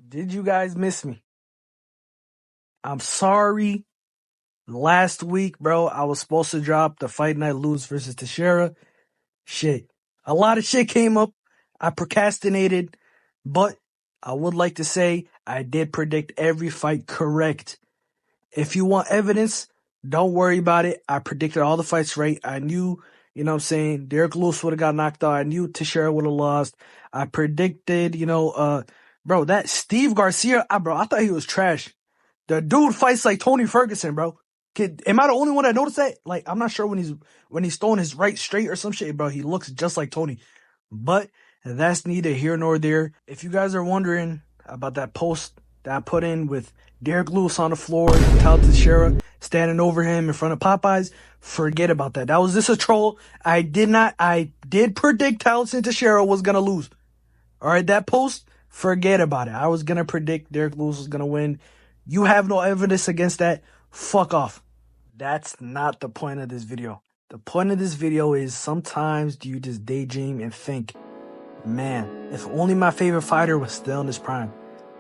Did you guys miss me? I'm sorry. Last week, bro, I was supposed to drop the Fight Night Lose versus Teixeira. Shit. A lot of shit came up. I procrastinated, but I would like to say I did predict every fight correct. If you want evidence, don't worry about it. I predicted all the fights right. I knew, what I'm saying, Derek Lewis would have got knocked out. I knew Teixeira would have lost. I predicted, bro, that Steve Garcia, bro, I thought he was trash. The dude fights like Tony Ferguson, bro. Am I the only one that noticed that? Like, I'm not sure when he's throwing his right straight or some shit, bro. He looks just like Tony. But that's neither here nor there. If you guys are wondering about that post that I put in with Derek Lewis on the floor and Tal Teixeira standing over him in front of Popeyes, forget about that. That was just a troll. I did predict Tal Teixeira was gonna lose. Alright, that post, forget about it. I was gonna predict Derek Lewis was gonna win. You have no evidence against that. Fuck off. That's not the point of this video. The point of this video is sometimes you just daydream and think, man, if only my favorite fighter was still in his prime.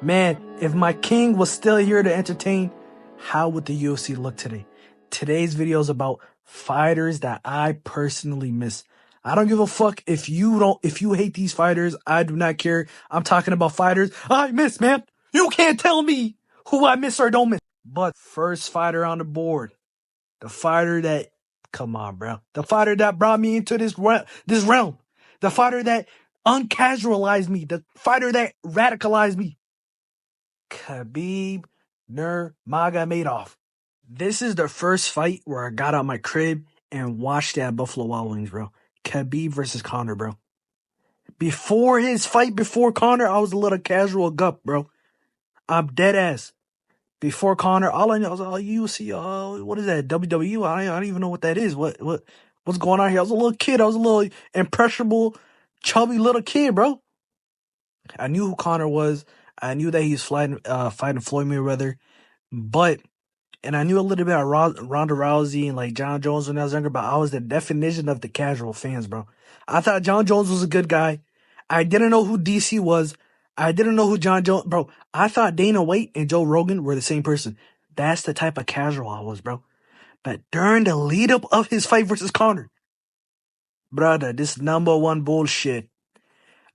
Man, if my king was still here to entertain, how would the UFC look today? Today's video is about fighters that I personally miss. I don't give a fuck if you hate these fighters. I do not care. I'm talking about fighters I miss, man. You can't tell me who I miss or don't miss. But first fighter on the board, the fighter that, come on, bro. The fighter that brought me into this realm. The fighter that uncasualized me. The fighter that radicalized me. Khabib Nurmagomedov. This is the first fight where I got out my crib and watched that Buffalo Wild Wings, bro. Khabib versus Conor, bro. Before his fight, before Conor, I was a little casual gup, bro. I'm dead ass. Before Conor, all I know was, UFC, what is that, WWE? I don't even know what that is. What's going on here? I was a little kid. I was a little impressionable, chubby little kid, bro. I knew who Conor was. I knew that he was fighting Floyd Mayweather. And I knew a little bit about Ronda Rousey and like John Jones when I was younger, but I was the definition of the casual fans, bro. I thought John Jones was a good guy. I didn't know who DC was. I didn't know who John Jones, bro. I thought Dana White and Joe Rogan were the same person. That's the type of casual I was, bro. But during the lead up of his fight versus Conor, brother, this number one bullshit.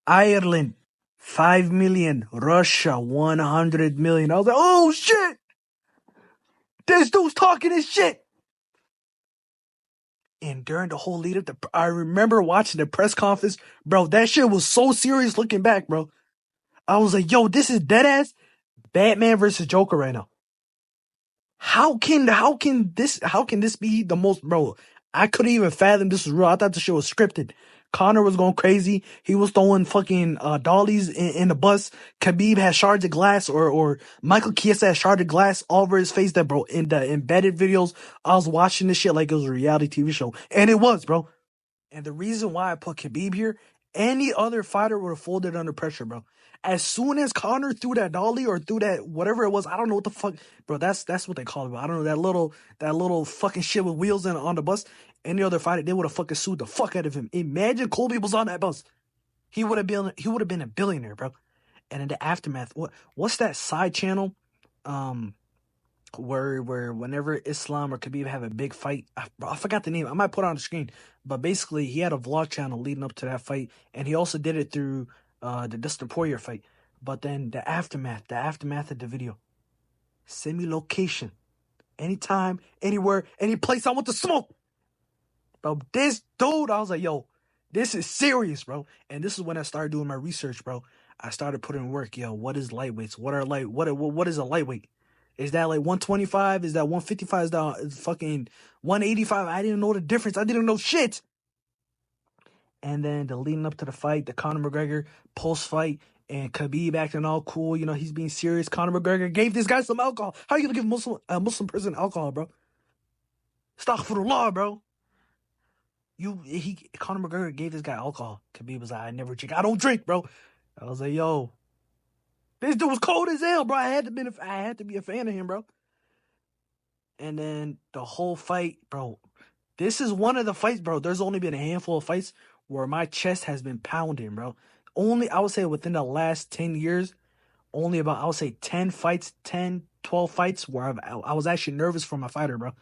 Ireland, 5 million. Russia, 100 million. I was like, oh shit! This dude's talking his shit. And during the whole lead up, I remember watching the press conference, bro. That shit was so serious looking back, bro. I was like, yo, this is dead ass Batman versus Joker right now. How can this be the most, bro? I couldn't even fathom this was real. I thought the shit was scripted. Conor was going crazy. He was throwing fucking dollies in the bus. Khabib had shards of glass, or Michael Chiesa had shards of glass all over his face. That, bro, in the embedded videos, I was watching this shit like it was a reality TV show, and it was, bro. And the reason why I put Khabib here, any other fighter would have folded under pressure, bro. As soon as Conor threw that dolly or threw that whatever it was, I don't know what the fuck, bro. That's what they call it, bro. I don't know, that little fucking shit with wheels on the bus. Any other fighter, they would have fucking sued the fuck out of him. Imagine Colby was on that bus. He would have been a billionaire, bro. And in the aftermath, what's that side channel? Where whenever Islam or Khabib have a big fight, I forgot the name. I might put it on the screen. But basically, he had a vlog channel leading up to that fight, and he also did it through the Dustin Poirier fight. But then the aftermath of the video. Send me location, anytime, anywhere, any place I want to smoke. Bro, this dude, I was like, yo, this is serious, bro. And this is when I started doing my research, bro. I started putting in work. Yo, what is lightweights? What is a lightweight? Is that like 125? Is that 155? Is that fucking 185? I didn't know the difference. I didn't know shit. And then the leading up to the fight, the Conor McGregor post-fight, and Khabib acting all cool. You know, he's being serious. Conor McGregor gave this guy some alcohol. How are you going to give a Muslim person alcohol, bro? Astaghfirullah, bro. Conor McGregor gave this guy alcohol. Khabib was like, I never drink. I don't drink, bro. I was like, yo, this dude was cold as hell, bro. I had to be a fan of him, bro. And then the whole fight, bro. This is one of the fights, bro. There's only been a handful of fights where my chest has been pounding, bro. Only, I would say, within the last 10 years, only about, I would say 10 fights, 10, 12 fights where I was actually nervous for my fighter, bro.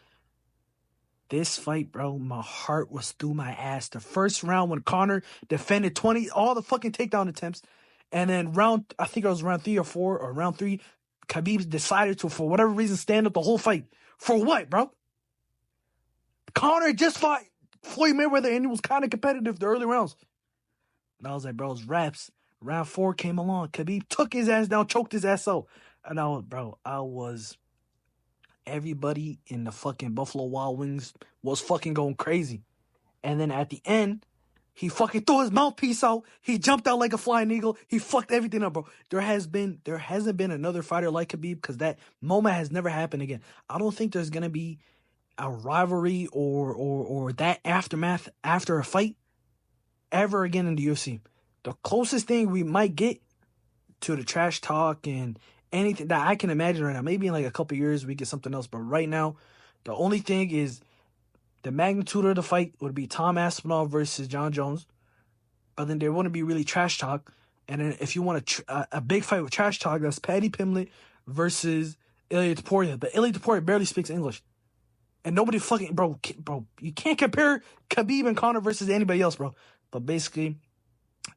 This fight, bro, my heart was through my ass. The first round when Conor defended 20, all the fucking takedown attempts. And then I think it was round 3 or 4 or round 3, Khabib decided to, for whatever reason, stand up the whole fight. For what, bro? Conor just fought Floyd Mayweather and it was kind of competitive the early rounds. And I was like, bro, it's raps. Round 4 came along. Khabib took his ass down, choked his ass out. And everybody in the fucking Buffalo Wild Wings was fucking going crazy. And then at the end, he fucking threw his mouthpiece out. He jumped out like a flying eagle. He fucked everything up, bro. There hasn't been another fighter like Khabib because that moment has never happened again. I don't think there's gonna be a rivalry or that aftermath after a fight ever again in the UFC. The closest thing we might get to the trash talk and anything that I can imagine right now, maybe in like a couple years we get something else, but right now, the only thing is the magnitude of the fight would be Tom Aspinall versus John Jones, but then there wouldn't be really trash talk. And then if you want a big fight with trash talk, that's Paddy Pimblett versus Ilia Topuria. But Ilia Topuria barely speaks English. And nobody fucking, bro, you can't compare Khabib and Conor versus anybody else, bro. But basically,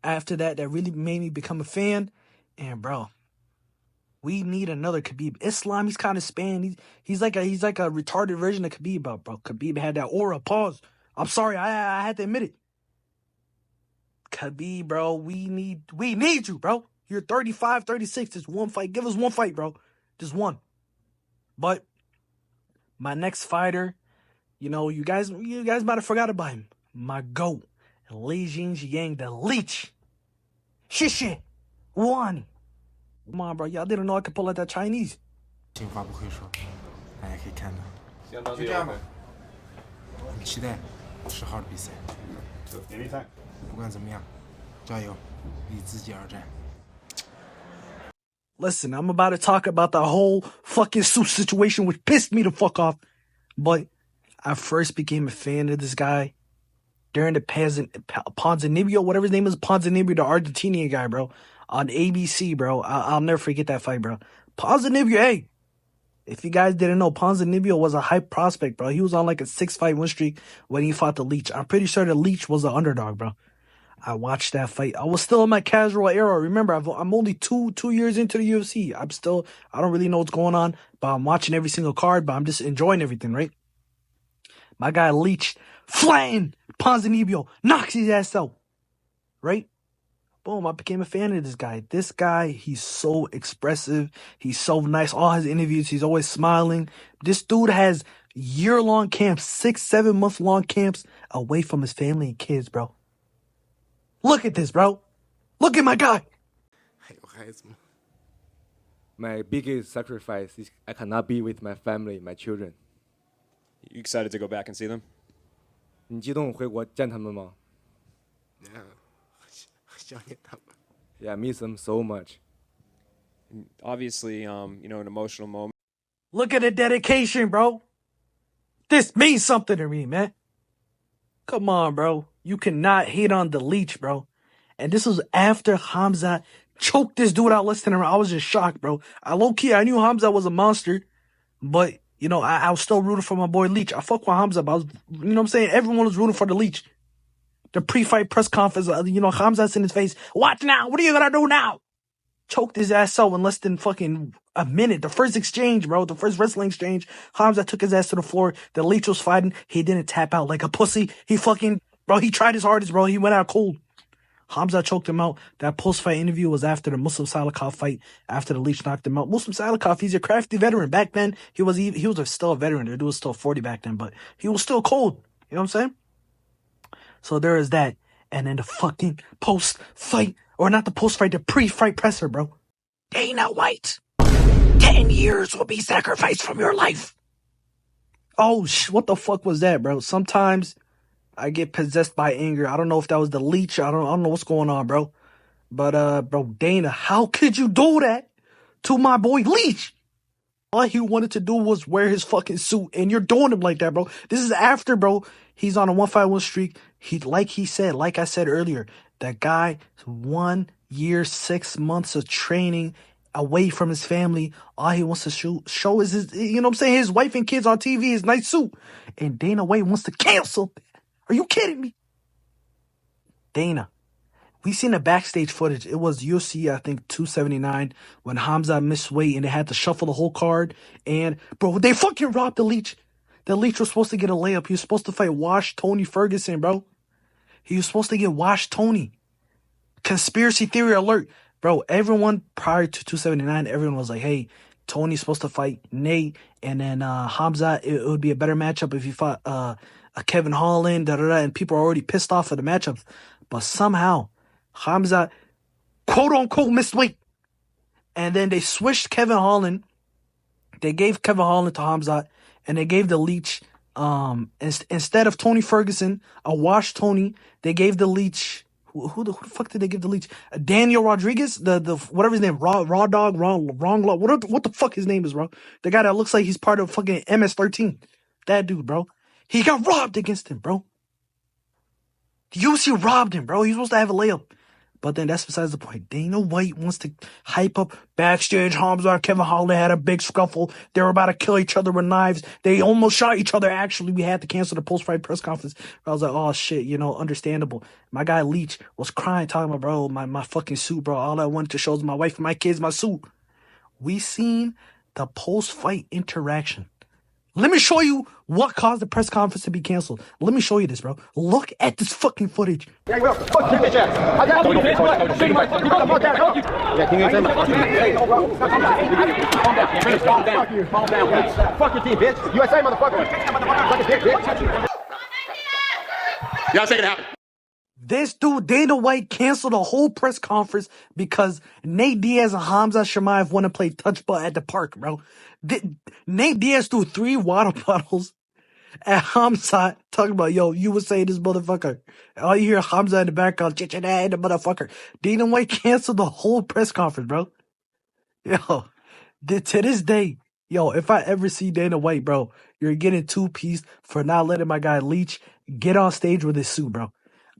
after that really made me become a fan. And, bro, we need another Khabib. Islam, he's kind of Spanish. He's like a retarded version of Khabib, bro. Khabib had that aura. Pause. I'm sorry, I had to admit it. Khabib, bro, we need you, bro. You're 35, 36. Just one fight. Give us one fight, bro. Just one. But my next fighter, you guys might have forgot about him. My GOAT, Jingliang, the Leech. Shit. One. Come on, bro. Y'all didn't know I could pull out that Chinese. 进话不会说，大家可以看到。相当就这样吧。很期待10号的比赛。不管怎么样，加油，为自己而战。 Listen, I'm about to talk about the whole fucking suit situation, which pissed me the fuck off. But I first became a fan of this guy during the Ponzinibbio, whatever his name is, Ponzinibbio, the Argentinian guy, bro, on ABC, bro. I'll never forget that fight, bro. Ponzinibbio, hey, if you guys didn't know, Ponzinibbio was a hype prospect, bro. He was on like a 6-fight win streak when he fought the Leech. I'm pretty sure the Leech was the underdog, bro. I watched that fight. I was still in my casual era. Remember, I'm only two years into the UFC. I don't really know what's going on, but I'm watching every single card, but I'm just enjoying everything, right? My guy Leech, flying Ponzinibbio, knocks his ass out, right? Boom, I became a fan of this guy. This guy, he's so expressive. He's so nice. All his interviews, he's always smiling. This dude has year-long camps, 6-7 month-long camps away from his family and kids, bro. Look at this, bro. Look at my guy. My biggest sacrifice is I cannot be with my family, my children. You excited to go back and see them? 你激动回国见他们吗？ Yeah, I miss them so much. Obviously, an emotional moment. Look at the dedication, bro. This means something to me, man. Come on, bro. You cannot hate on the Leech, bro. And this was after Hamza choked this dude out less than a round. I was just shocked, bro. I knew Hamza was a monster, but, I was still rooting for my boy Leech. I fuck with Hamza, but everyone was rooting for the Leech. The pre-fight press conference, Hamza's in his face. Watch now. What are you gonna do now? Choked his ass out in less than fucking a minute. The first exchange, bro. The first wrestling exchange. Hamza took his ass to the floor. The Leech was fighting. He didn't tap out like a pussy. He tried his hardest, bro. He went out cold. Hamza choked him out. That post-fight interview was after the Muslim Salikov fight, after the Leech knocked him out. Muslim Salikov, he's a crafty veteran. Back then, he was still a veteran. The dude was still 40 back then, but he was still cold. You know what I'm saying? So there is that. And then the fucking post-fight, or not the post-fight, the pre-fight presser, bro. Dana White, 10 years will be sacrificed from your life. Oh, what the fuck was that, bro? Sometimes I get possessed by anger. I don't know if that was the Leech. I don't know what's going on, bro. But, bro, Dana, how could you do that to my boy Leech? All he wanted to do was wear his fucking suit, and you're doing him like that, bro. This is after, bro, he's on a 1-fight win streak. Like I said earlier, that guy, 1 year, 6 months of training away from his family. All he wants to show is his, you know what I'm saying, his wife and kids on TV, his nice suit. And Dana White wants to cancel. Are you kidding me? Dana. We seen the backstage footage. It was UFC, I think, 279, when Hamza missed weight and they had to shuffle the whole card. And, bro, they fucking robbed the Leech. The Leech was supposed to get a layup. He was supposed to fight Wash Tony Ferguson, bro. He was supposed to get Wash Tony. Conspiracy theory alert. Bro, everyone prior to 279, everyone was like, hey, Tony's supposed to fight Nate. And then Hamza, it would be a better matchup if he fought a Kevin Holland, and people are already pissed off at the matchups. But somehow, Hamza, quote-unquote, missed weight. And then they switched Kevin Holland. They gave Kevin Holland to Hamza. And they gave the Leech, instead of Tony Ferguson, a Wash Tony, they gave the Leech, who the fuck did they give the Leech? Daniel Rodriguez, the whatever his name, Raw Dog, Wrong Law, what the fuck his name is, bro? The guy that looks like he's part of fucking MS-13. That dude, bro. He got robbed against him, bro. The UFC robbed him, bro. He was supposed to have a layup. But then that's besides the point. Dana White wants to hype up backstage. Hamza and Kevin Holland had a big scuffle. They were about to kill each other with knives. They almost shot each other. Actually, we had to cancel the post-fight press conference. I was like, oh, shit, understandable. My guy Leech was crying, talking about, bro, my fucking suit, bro. All I wanted to show is my wife and my kids, my suit. We seen the post-fight interaction. Let me show you what caused the press conference to be canceled. Let me show you this, bro. Look at this fucking footage. Yeah, you will. Fuck your bitch ass. Fuck your team, bitch. USA, motherfucker. Suck a dick, bitch. Y'all take it happen. This dude, Dana White, canceled a whole press conference because Nate Diaz and Hamza Chimaev want to play touch ball at the park, bro. Nate Diaz threw 3 water bottles at Hamza, talking about, yo, you would say this motherfucker. All you hear Hamza in the background, the motherfucker. Dana White canceled the whole press conference, bro. Yo, to this day, yo, if I ever see Dana White, bro, you're getting 2-piece for not letting my guy Leech get on stage with his suit, bro.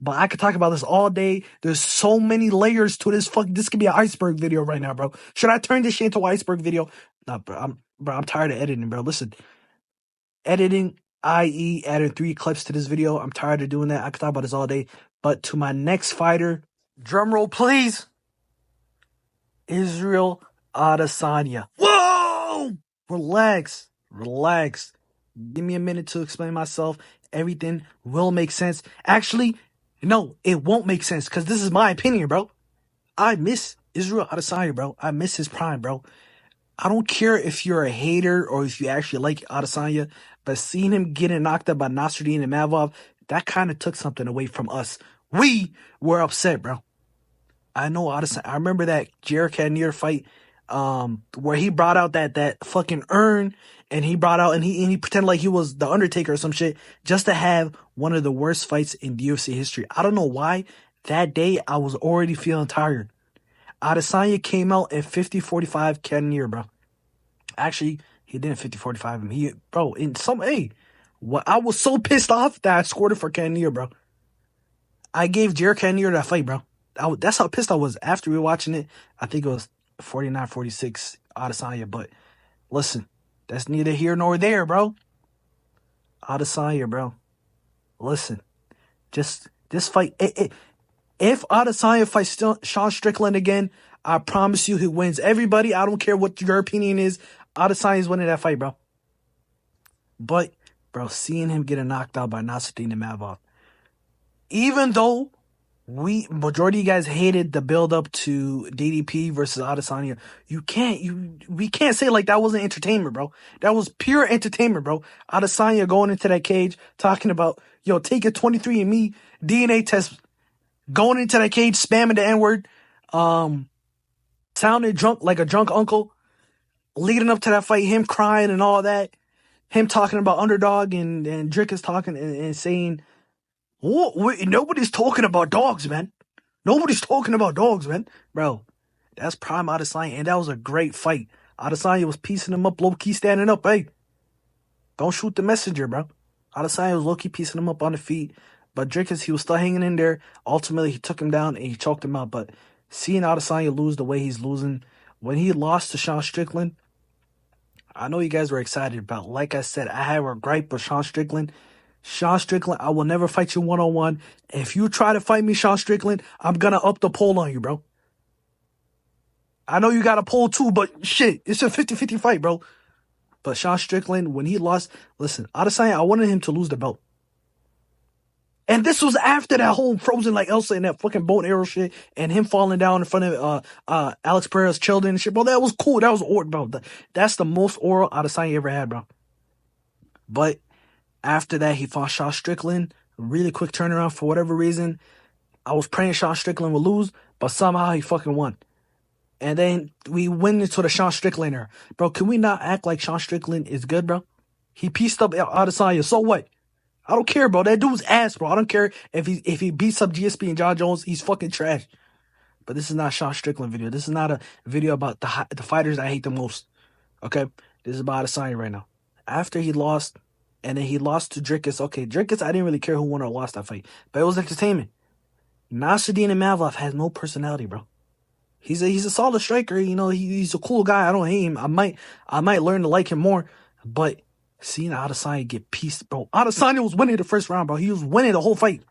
But I could talk about this all day. There's so many layers to this. This could be an iceberg video right now, bro. Should I turn this shit into an iceberg video? Nah, bro, I'm tired of editing, bro. Listen, editing, i.e. adding 3 clips to this video. I'm tired of doing that. I could talk about this all day. But to my next fighter, drum roll, please. Israel Adesanya. Whoa! Relax. Give me a minute to explain myself. Everything will make sense. Actually, no, it won't make sense because this is my opinion, bro. I miss Israel Adesanya, bro. I miss his prime, bro. I don't care if you're a hater or if you actually like Adesanya, but seeing him getting knocked out by Nasruddin and Mavov, that kind of took something away from us. We were upset, bro. I know Adesanya. I remember that Jared Cannonier fight where he brought out that fucking urn and he brought out and he pretended like he was the Undertaker or some shit just to have one of the worst fights in UFC history. I don't know why. That day I was already feeling tired. Adesanya came out at 50-45 Cannonier, bro. Actually, he didn't 50-45 him. I was so pissed off that I scored it for Cannonier, bro. I gave Jared Cannonier that fight, bro. That's how pissed I was after rewatching it. I think it was 49-46 Adesanya, but listen, that's neither here nor there, bro. Adesanya, bro. Listen, just this fight. If Adesanya fights Sean Strickland again, I promise you he wins. Everybody, I don't care what your opinion is, Adesanya's winning that fight, bro. But, bro, seeing him get knocked out by Nasruddin and Mavov, even though majority of you guys hated the build up to DDP versus Adesanya, we can't say like that wasn't entertainment, bro. That was pure entertainment, bro. Adesanya going into that cage talking about, yo, take a 23andMe DNA test, going into that cage spamming the N-word, sounding drunk like a drunk uncle, leading up to that fight, him crying and all that, him talking about underdog and Drick is talking and saying, nobody's talking about dogs, man. Nobody's talking about dogs, man. Bro, that's prime Adesanya, and that was a great fight. Adesanya was piecing him up, low-key standing up. Hey, don't shoot the messenger, bro. Adesanya was low-key piecing him up on the feet, but Drickus, he was still hanging in there. Ultimately, he took him down and he choked him out. But seeing Adesanya lose the way he's losing, when he lost to Sean Strickland, I know you guys were excited, but like I said, I have a gripe with Sean Strickland. Sean Strickland, I will never fight you one-on-one. If you try to fight me, Sean Strickland, I'm going to up the pole on you, bro. I know you got a pole too, but shit, it's a 50-50 fight, bro. But Sean Strickland, when he lost, listen, Adesanya, I wanted him to lose the belt. And this was after that whole frozen like Elsa and that fucking bow and arrow shit and him falling down in front of Alex Pereira's children and shit, bro. That was cool. That was bro. That's the most oral Adesanya ever had, bro. But after that, he fought Sean Strickland. Really quick turnaround for whatever reason. I was praying Sean Strickland would lose, but somehow he fucking won. And then we went into the Sean Strickland era. Bro, can we not act like Sean Strickland is good, bro? He pieced up Adesanya. So what? I don't care, bro. That dude's ass, bro. I don't care if he beats up GSP and John Jones. He's fucking trash. But this is not a Sean Strickland video. This is not a video about the fighters I hate the most. Okay? This is about Adesanya right now. After he lost, and then he lost to Dricus. Okay, Dricus, I didn't really care who won or lost that fight. But it was entertainment. Nasruddin Imavov has no personality, bro. He's a solid striker. You know, he's a cool guy. I don't hate him. I might learn to like him more. But seeing Adesanya get pieced, bro. Adesanya was winning the first round, bro. He was winning the whole fight.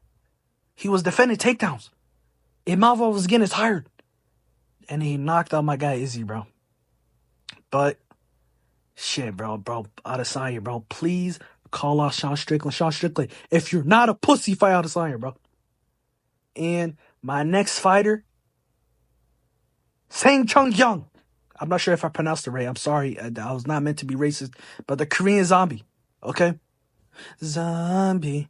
He was defending takedowns. Imavov was getting tired. And he knocked out my guy Izzy, bro. But shit, bro. Adesanya, bro. Please call out Sean Strickland. Sean Strickland, if you're not a pussy, fight Adesanya, bro. And my next fighter, Sang Chung Young. I'm not sure if I pronounced it right. I'm sorry. I was not meant to be racist. But the Korean zombie. Okay? Zombie.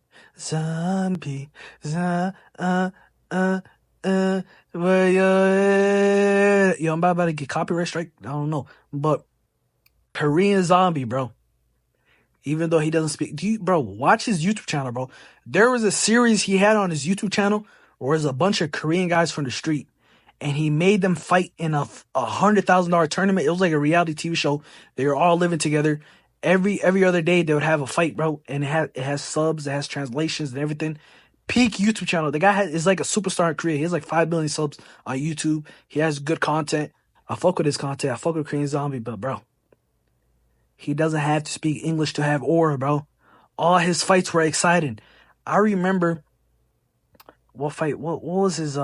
Where you Yo, I'm about to get copyright strike. I don't know. But Korean zombie, bro. Even though he doesn't speak. Bro, watch his YouTube channel, bro. There was a series he had on his YouTube channel where there's a bunch of Korean guys from the street. And he made them fight in a $100,000 tournament. It was like a reality TV show. They were all living together. Every other day they would have a fight, bro. And it has subs, it has translations and everything. Peak YouTube channel. The guy is like a superstar in Korea. He has like 5 million subs on YouTube. He has good content. I fuck with his content. I fuck with Korean Zombie, but bro, he doesn't have to speak English to have aura, bro. All his fights were exciting. I remember what fight? What was his?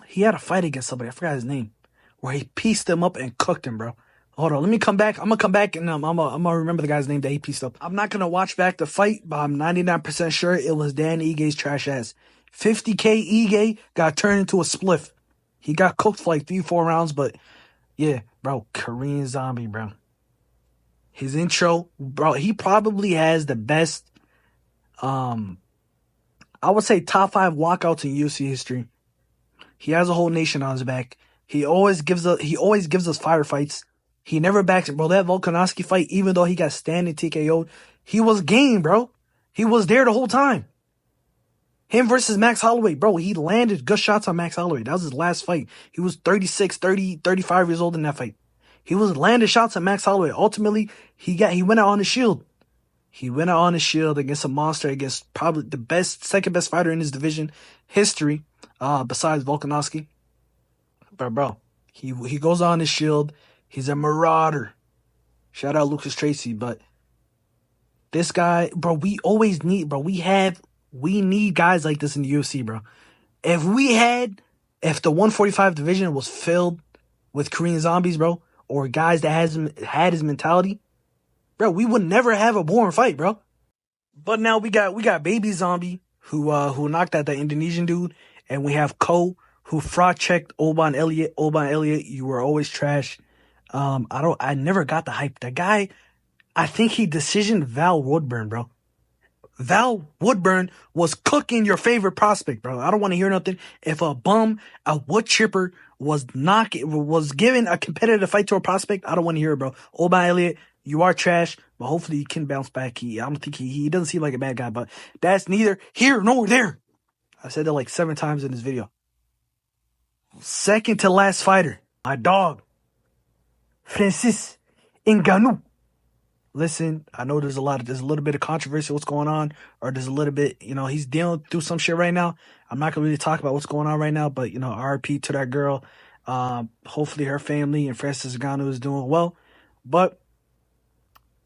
He had a fight against somebody. I forgot his name. Where he pieced him up and cooked him, bro. Hold on. Let me come back. I'm going to come back and I'm going to remember the guy's name that he pieced up. I'm not going to watch back the fight, but I'm 99% sure it was Dan Ige's trash ass. 50K Ige got turned into a spliff. He got cooked for like 3-4 rounds, but yeah, bro. Korean Zombie, bro. His intro, bro, he probably has the best, I would say top 5 walkouts in UFC history. He has a whole nation on his back. He always gives us firefights. He never backs it, bro. That Volkanovski fight, even though he got standing TKO'd, he was game, bro. He was there the whole time. Him versus Max Holloway, bro. He landed good shots on Max Holloway. That was his last fight. He was 35 years old in that fight. He was landing shots at Max Holloway. Ultimately, he went out on his shield. He went out on his shield against a monster, against probably the second best fighter in his division history, besides Volkanovski. But bro, he goes on his shield. He's a marauder. Shout out Lucas Tracy. But this guy, bro, we need guys like this in the UFC, bro. If the 145 division was filled with Korean zombies, bro, or guys that had his mentality, bro, we would never have a boring fight, bro. But now we got Baby Zombie who knocked out that Indonesian dude, and we have Ko who fraud checked Oban Elliott. Oban Elliott, you were always trash. I never got the hype. That guy, I think he decisioned Val Woodburn, bro. Val Woodburn was cooking your favorite prospect, bro. I don't want to hear nothing. If a wood chipper was giving a competitive fight to a prospect, I don't want to hear it, bro. Oban Elliott, you are trash, but hopefully you can bounce back. I don't think he doesn't seem like a bad guy, but that's neither here nor there. I said that like 7 times in this video. Second to last fighter, my dog, Francis Ngannou. Listen, I know there's a little bit of controversy what's going on, or there's a little bit, he's dealing through some shit right now. I'm not gonna really talk about what's going on right now, but RIP to that girl. Hopefully her family and Francis Ngannou is doing well. But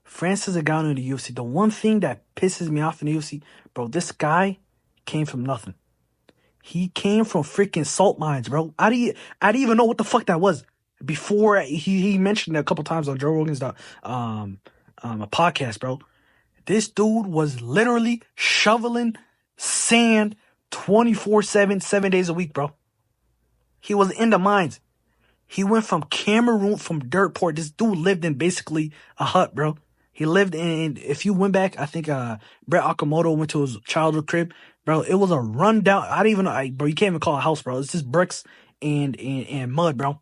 Francis Ngannou in the UFC, the one thing that pisses me off in the UFC, bro, this guy came from nothing. He came from freaking salt mines, bro. I didn't even know what the fuck that was before he mentioned it a couple times on Joe Rogan's a podcast, bro. This dude was literally shoveling sand 24/7, 7 days a week, bro. He was in the mines. He went from Cameroon, from dirt poor. This dude lived in basically a hut, bro. He lived in, if you went back, I think Brett Okamoto went to his childhood crib, bro. It was a rundown. I don't even know, bro. You can't even call it a house, bro. It's just bricks and mud, bro.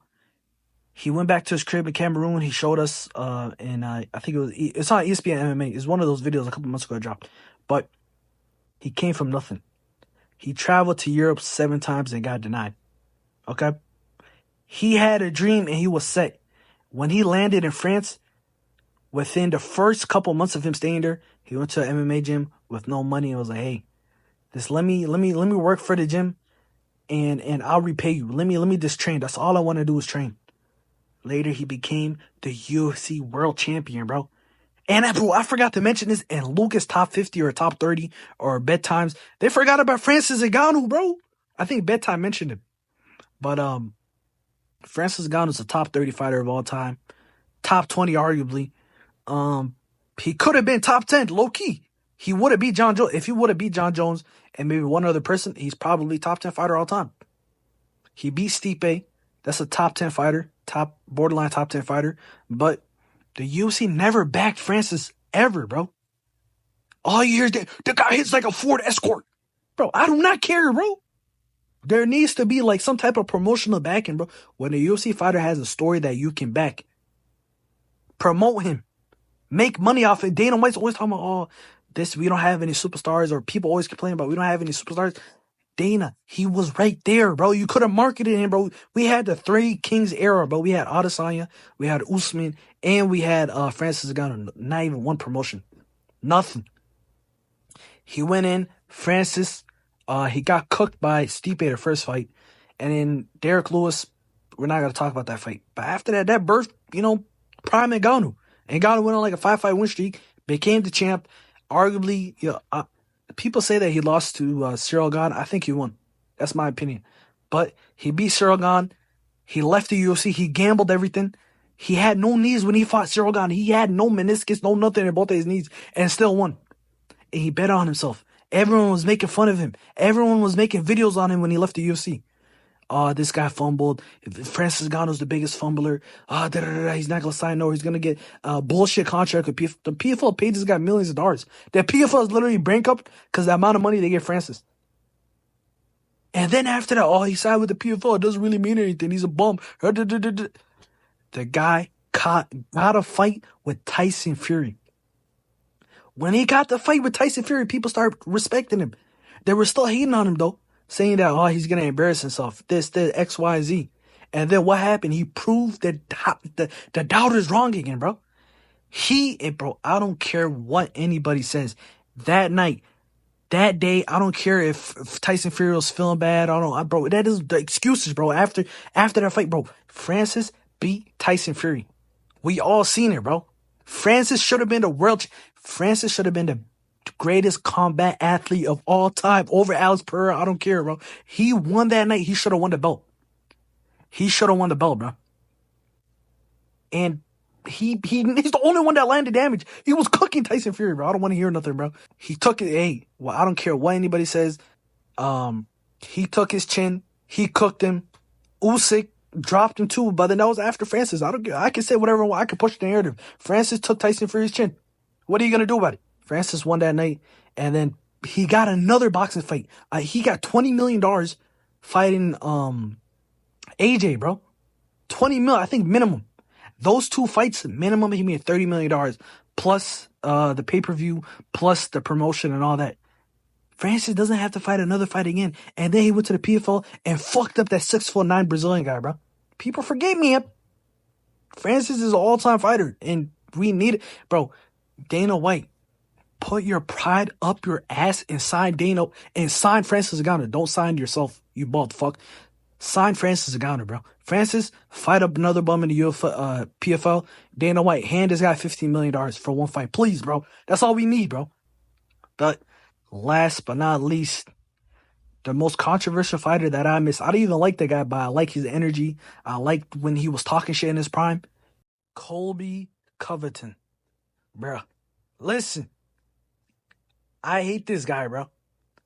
He went back to his crib in Cameroon. He showed us, and I think it's on ESPN MMA. It's one of those videos a couple months ago I dropped. But he came from nothing. He traveled to Europe 7 times and got denied. Okay? He had a dream and he was set. When he landed in France, within the first couple months of him staying there, he went to an MMA gym with no money and was like, "Hey, just let me work for the gym, and I'll repay you. Let me just train. That's all I want to do is train." Later, he became the UFC world champion, bro. And bro, I forgot to mention this in Lucas top 50 or top 30 or bedtimes. They forgot about Francis Ngannou, bro. I think bedtime mentioned him, but Francis Ngannou is a top 30 fighter of all time, top 20 arguably. He could have been top 10, low key. He would have beat John Jones. If he would have beat John Jones and maybe one other person, he's probably top 10 fighter all time. He beat Stipe. That's a top 10 fighter, borderline top 10 fighter. But the UFC never backed Francis ever, bro. All you hear is that the guy hits like a Ford Escort. Bro, I do not care, bro. There needs to be like some type of promotional backing, bro. When a UFC fighter has a story that you can back, promote him. Make money off it. Dana White's always talking about, we don't have any superstars, or people always complain about we don't have any superstars. Dana, he was right there, bro. You could have marketed him, bro. We had the 3 Kings era, bro. We had Adesanya, we had Usman, and we had Francis Ngannou. Not even one promotion. Nothing. He went in, Francis, he got cooked by Stipe the first fight. And then Derek Lewis, we're not going to talk about that fight. But after that birthed, prime Ngannou. Ngannou went on like a 5-fight win streak, became the champ. Arguably, people say that he lost to Cyril Gane. I think he won. That's my opinion. But he beat Cyril Gane. He left the UFC. He gambled everything. He had no knees when he fought Cyril Gane. He had no meniscus, no nothing in both of his knees, and still won. And he bet on himself. Everyone was making fun of him. Everyone was making videos on him when he left the UFC. This guy fumbled. Francis Ngannou's the biggest fumbler. He's not going to sign, no. He's going to get a bullshit contract with PFL. The PFL paid this guy millions of dollars. The PFL is literally bankrupt because the amount of money they give Francis. And then after that, he signed with the PFL. It doesn't really mean anything. He's a bum. The guy got a fight with Tyson Fury. When he got the fight with Tyson Fury, people started respecting him. They were still hating on him, though, saying that, he's going to embarrass himself, this, X, Y, Z. And then what happened? He proved that the doubters wrong again, bro. Bro, I don't care what anybody says. That night, that day, I don't care if Tyson Fury was feeling bad. Bro, that is the excuses, bro. After that fight, bro, Francis beat Tyson Fury. We all seen it, bro. Francis should have been the greatest combat athlete of all time over Alex Pereira. I don't care, bro. He won that night. He should have won the belt. Bro. And he's the only one that landed damage. He was cooking Tyson Fury, bro. I don't want to hear nothing, bro. He took it. I don't care what anybody says. He took his chin. He cooked him. Usyk dropped him too, but then that was after Francis. I don't care. I can say whatever I want. I can push the narrative. Francis took Tyson Fury's chin. What are you going to do about it? Francis won that night, and then he got another boxing fight. He got $20 million fighting AJ, bro. $20 million, I think, minimum. Those 2 fights, minimum, he made $30 million, plus the pay-per-view, plus the promotion and all that. Francis doesn't have to fight another fight again. And then he went to the PFL and fucked up that 6'9" Brazilian guy, bro. People forget me. Francis is an all-time fighter, and we need it. Bro, Dana White, put your pride up your ass and sign Francis Ngannou. Don't sign yourself, you bald fuck. Sign Francis Ngannou, bro. Francis, fight up another bum in the PFL. Dana White, hand this guy $15 million for one fight. Please, bro. That's all we need, bro. But last but not least, the most controversial fighter that I miss. I don't even like the guy, but I like his energy. I liked when he was talking shit in his prime. Colby Covington. Bro, listen. I hate this guy, bro.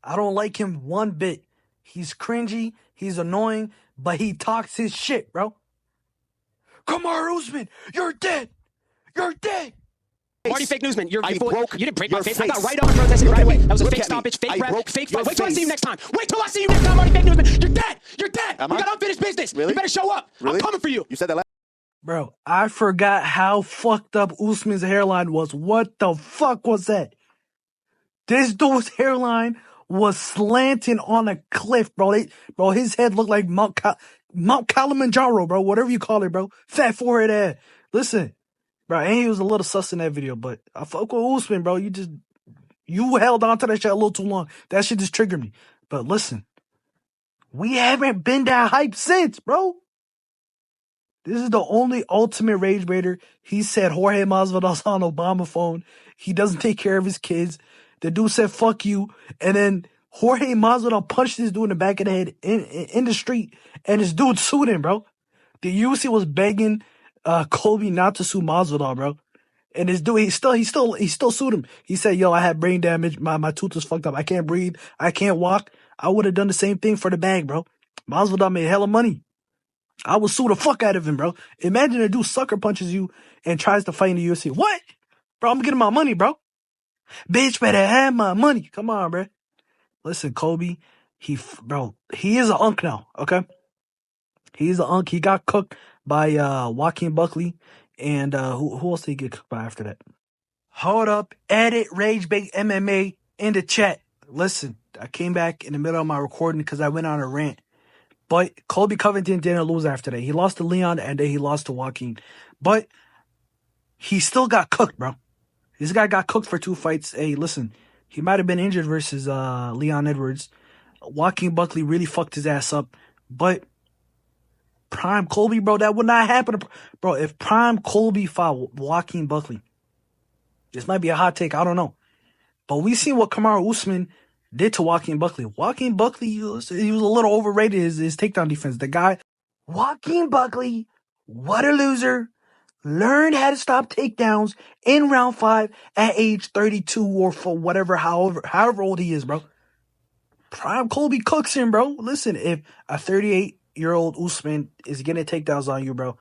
I don't like him one bit. He's cringy, he's annoying, but he talks his shit, bro. Kamaru Usman, you're dead. You're dead. Marty Fake Newsman, you didn't break my face. face. I got right on protesting right away. That was a Look fake at me. stoppage, fake I ref, broke fake your fight. Wait till I see you face. next time. Wait till I see you next time, Marty Fake Newsman. You're dead. You're dead. Am You I? got unfinished business. Really? You better show up. Really? I'm coming for you. You said that last. Bro, I forgot how fucked up Usman's hairline was. What the fuck was that? This dude's hairline was slanting on a cliff, bro. Bro, his head looked like Mount Kilimanjaro, bro. Whatever you call it, bro. Fat forehead ass. Listen, bro, and he was a little sus in that video, but I fuck with Usman, bro. You held on to that shit a little too long. That shit just triggered me. But listen, we haven't been that hype since, bro. This is the only ultimate rage baiter. He said Jorge Masvidal's on Obama phone. He doesn't take care of his kids. The dude said, fuck you. And then Jorge Masvidal punched this dude in the back of the head in the street. And this dude sued him, bro. The UFC was begging Colby not to sue Masvidal, bro. And this dude, he still sued him. He said, yo, I had brain damage. My tooth was fucked up. I can't breathe. I can't walk. I would have done the same thing for the bag, bro. Masvidal made hella money. I would sue the fuck out of him, bro. Imagine a dude sucker punches you and tries to fight in the UFC. What? Bro, I'm getting my money, bro. Bitch better have my money. Come on, bro. Listen, Colby, he is an unk now, okay? He's an unk. He got cooked by Joaquin Buckley. And who else did he get cooked by after that? Hold up. Edit Rage Bait MMA in the chat. Listen, I came back in the middle of my recording because I went on a rant. But Colby Covington didn't lose after that. He lost to Leon and then he lost to Joaquin. But he still got cooked, bro. This guy got cooked for 2 fights. Hey, listen, he might have been injured versus Leon Edwards. Joaquin Buckley really fucked his ass up. But Prime Colby, bro, that would not happen. Bro, if Prime Colby fought Joaquin Buckley, this might be a hot take, I don't know. But we seen what Kamaru Usman did to Joaquin Buckley. Joaquin Buckley, he was a little overrated, his takedown defense. The guy, Joaquin Buckley, what a loser. Learned how to stop takedowns in round 5 at age 32 or for whatever, however old he is, bro. Prime Colby cooks him, bro. Listen, if a 38-year-old Usman is getting takedowns on you, bro,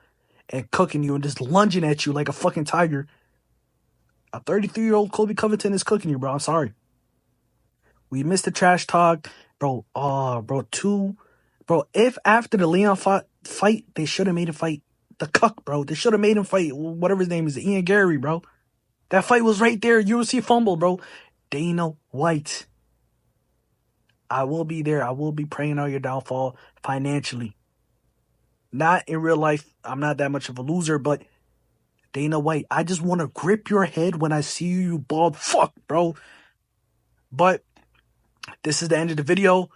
and cooking you and just lunging at you like a fucking tiger, a 33-year-old Colby Covington is cooking you, bro. I'm sorry. We missed the trash talk, bro. If after the Leon fight, they should have made him fight the cuck, bro. They should have made him fight whatever his name is, Ian Gary, bro. That fight was right there. UFC fumble, bro. Dana White. I will be there. I will be praying on your downfall financially. Not in real life. I'm not that much of a loser, but Dana White, I just want to grip your head when I see you bald fuck, bro. But this is the end of the video.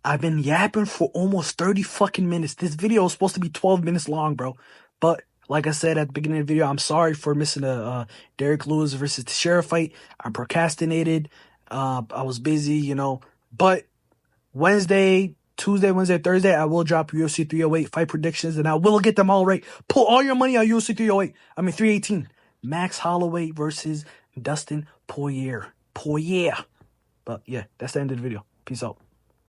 I've been yapping for almost 30 fucking minutes. This video is supposed to be 12 minutes long, bro. But like I said at the beginning of the video, I'm sorry for missing a Derek Lewis versus Teixeira fight. I procrastinated. I was busy, you know. But Tuesday, Wednesday, Thursday, I will drop UFC 308 fight predictions, and I will get them all right. Put all your money on UFC 318. Max Holloway versus Dustin Poirier. But yeah, that's the end of the video. Peace out.